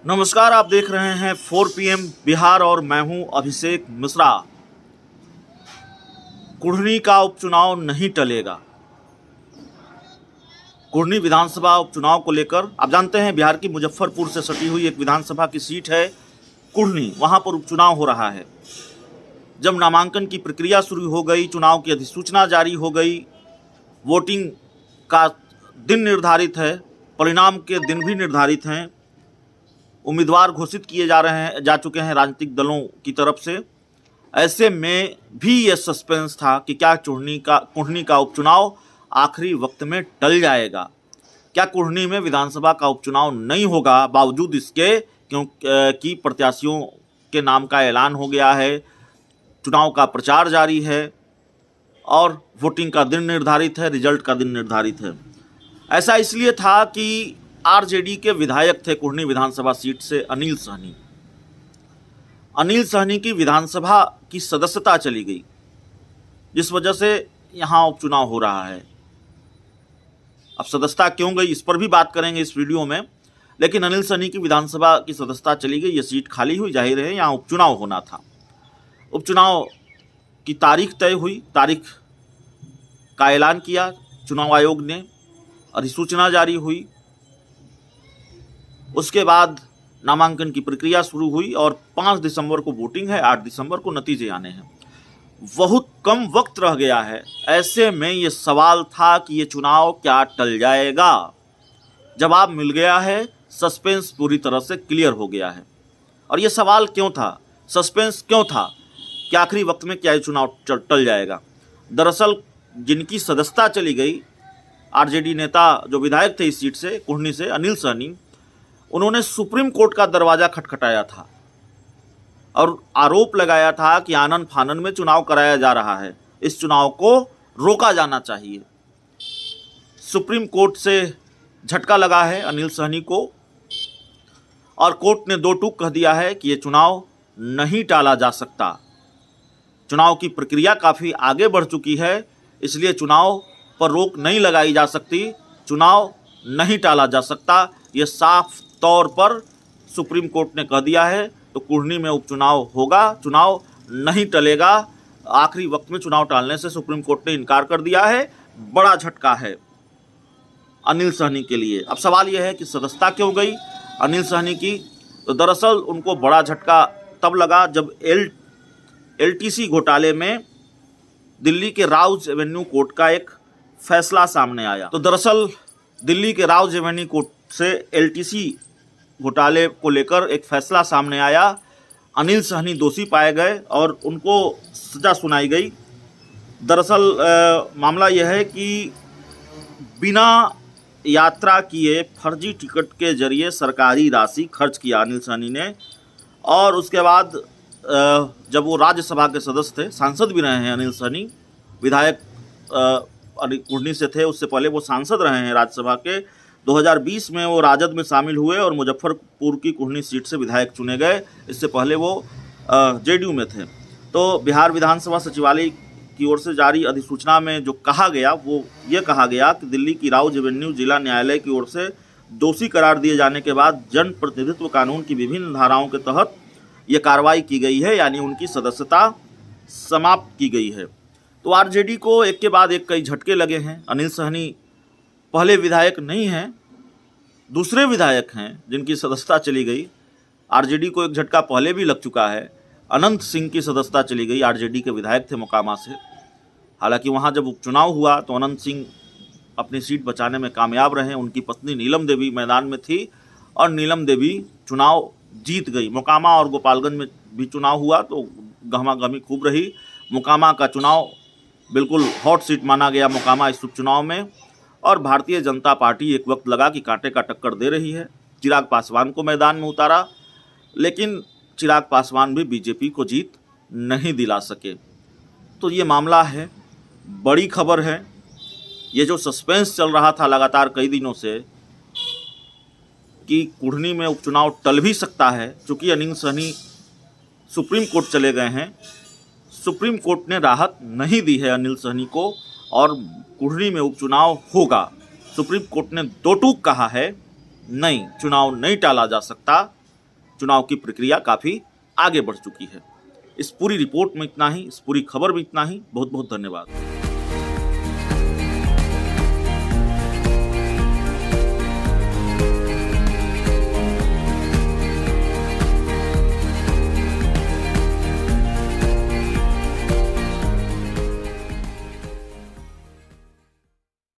नमस्कार, आप देख रहे हैं 4 PM बिहार और मैं हूं अभिषेक मिश्रा। कुढ़नी का उपचुनाव नहीं टलेगा। कुढ़नी विधानसभा उपचुनाव को लेकर आप जानते हैं बिहार की मुजफ्फरपुर से सटी हुई एक विधानसभा की सीट है कुढ़नी, वहां पर उपचुनाव हो रहा है। जब नामांकन की प्रक्रिया शुरू हो गई, चुनाव की अधिसूचना जारी हो गई, वोटिंग का दिन निर्धारित है, परिणाम के दिन भी निर्धारित हैं, उम्मीदवार घोषित किए जा चुके हैं राजनीतिक दलों की तरफ से। ऐसे में भी ये सस्पेंस था कि क्या कुढ़नी का उपचुनाव आखिरी वक्त में टल जाएगा। क्या कुढ़नी में विधानसभा का उपचुनाव नहीं होगा, बावजूद इसके क्योंकि प्रत्याशियों के नाम का ऐलान हो गया है, चुनाव का प्रचार जारी है और वोटिंग का दिन निर्धारित है, रिजल्ट का दिन निर्धारित है। ऐसा इसलिए था कि आरजेडी के विधायक थे कुढ़नी विधानसभा सीट से अनिल सहनी। अनिल सहनी की विधानसभा की सदस्यता चली गई, जिस वजह से यहाँ उपचुनाव हो रहा है। अब सदस्यता क्यों गई, इस पर भी बात करेंगे इस वीडियो में। लेकिन अनिल सहनी की विधानसभा की सदस्यता चली गई, ये सीट खाली हुई, जाहिर है यहाँ उपचुनाव होना था। उपचुनाव की तारीख तय हुई, तारीख का ऐलान किया चुनाव आयोग ने, अधिसूचना जारी हुई। उसके बाद नामांकन की प्रक्रिया शुरू हुई और 5 दिसंबर को वोटिंग है, 8 दिसंबर को नतीजे आने हैं। बहुत कम वक्त रह गया है। ऐसे में ये सवाल था कि ये चुनाव क्या टल जाएगा। जवाब मिल गया है, सस्पेंस पूरी तरह से क्लियर हो गया है। और ये सवाल क्यों था, सस्पेंस क्यों था कि आखिरी वक्त में क्या ये चुनाव टल जाएगा। दरअसल जिनकी सदस्यता चली गई, आरजेडी नेता जो विधायक थे इस सीट से कुढ़नी से अनिल सहनी, उन्होंने सुप्रीम कोर्ट का दरवाज़ा खटखटाया था और आरोप लगाया था कि आनन फानन में चुनाव कराया जा रहा है, इस चुनाव को रोका जाना चाहिए। सुप्रीम कोर्ट से झटका लगा है अनिल सहनी को और कोर्ट ने 2 टूक कह दिया है कि ये चुनाव नहीं टाला जा सकता। चुनाव की प्रक्रिया काफ़ी आगे बढ़ चुकी है, इसलिए चुनाव पर रोक नहीं लगाई जा सकती, चुनाव नहीं टाला जा सकता। ये साफ तौर पर सुप्रीम कोर्ट ने कह दिया है। तो कुढ़नी में उपचुनाव होगा, चुनाव नहीं टलेगा। आखिरी वक्त में चुनाव टालने से सुप्रीम कोर्ट ने इनकार कर दिया है। बड़ा झटका है अनिल सहनी के लिए। अब सवाल यह है कि सदस्यता क्यों गई अनिल सहनी की। तो दरअसल उनको बड़ा झटका तब लगा जब LTC घोटाले में दिल्ली के राउज एवेन्यू कोर्ट का एक फैसला सामने आया। तो दरअसल दिल्ली के राउज एवेन्यू कोर्ट से LTC घोटाले को लेकर एक फैसला सामने आया। अनिल सहनी दोषी पाए गए और उनको सजा सुनाई गई। दरअसल मामला यह है कि बिना यात्रा किए फर्जी टिकट के जरिए सरकारी राशि खर्च किया अनिल सहनी ने। और उसके बाद जब वो राज्यसभा के सदस्य थे, सांसद भी रहे हैं अनिल सहनी, विधायक कुढ़नी से थे, उससे पहले वो सांसद रहे हैं राज्यसभा के। 2020 में वो राजद में शामिल हुए और मुजफ्फरपुर की कुढ़नी सीट से विधायक चुने गए। इससे पहले वो JDU में थे। तो बिहार विधानसभा सचिवालय की ओर से जारी अधिसूचना में जो कहा गया वो ये कहा गया कि दिल्ली की राउज एवेन्यू जिला न्यायालय की ओर से दोषी करार दिए जाने के बाद जन प्रतिनिधित्व कानून की विभिन्न धाराओं के तहत ये कार्रवाई की गई है, यानी उनकी सदस्यता समाप्त की गई है। तो आरजेडी को एक के बाद एक कई झटके लगे हैं। अनिल सहनी पहले विधायक नहीं हैं, दूसरे विधायक हैं जिनकी सदस्यता चली गई। आरजेडी को एक झटका पहले भी लग चुका है। अनंत सिंह की सदस्यता चली गई, आरजेडी के विधायक थे मोकामा से। हालांकि वहां जब उपचुनाव हुआ तो अनंत सिंह अपनी सीट बचाने में कामयाब रहे। उनकी पत्नी नीलम देवी मैदान में थी और नीलम देवी चुनाव जीत गई। मोकामा और गोपालगंज में भी चुनाव हुआ तो गहमागहमी खूब रही। मोकामा का चुनाव बिल्कुल हॉट सीट माना गया मोकामा इस उपचुनाव में। और भारतीय जनता पार्टी एक वक्त लगा कि कांटे का टक्कर दे रही है, चिराग पासवान को मैदान में उतारा, लेकिन चिराग पासवान भी बीजेपी को जीत नहीं दिला सके। तो ये मामला है, बड़ी खबर है। ये जो सस्पेंस चल रहा था लगातार कई दिनों से कि कुढ़नी में उपचुनाव टल भी सकता है, चूँकि अनिल सहनी सुप्रीम कोर्ट चले गए हैं, सुप्रीम कोर्ट ने राहत नहीं दी है अनिल सहनी को और कुढ़नी में उपचुनाव होगा। सुप्रीम कोर्ट ने 2 टूक कहा है, नहीं, चुनाव नहीं टाला जा सकता, चुनाव की प्रक्रिया काफ़ी आगे बढ़ चुकी है। इस पूरी रिपोर्ट में इतना ही, इस पूरी खबर में इतना ही। बहुत बहुत धन्यवाद।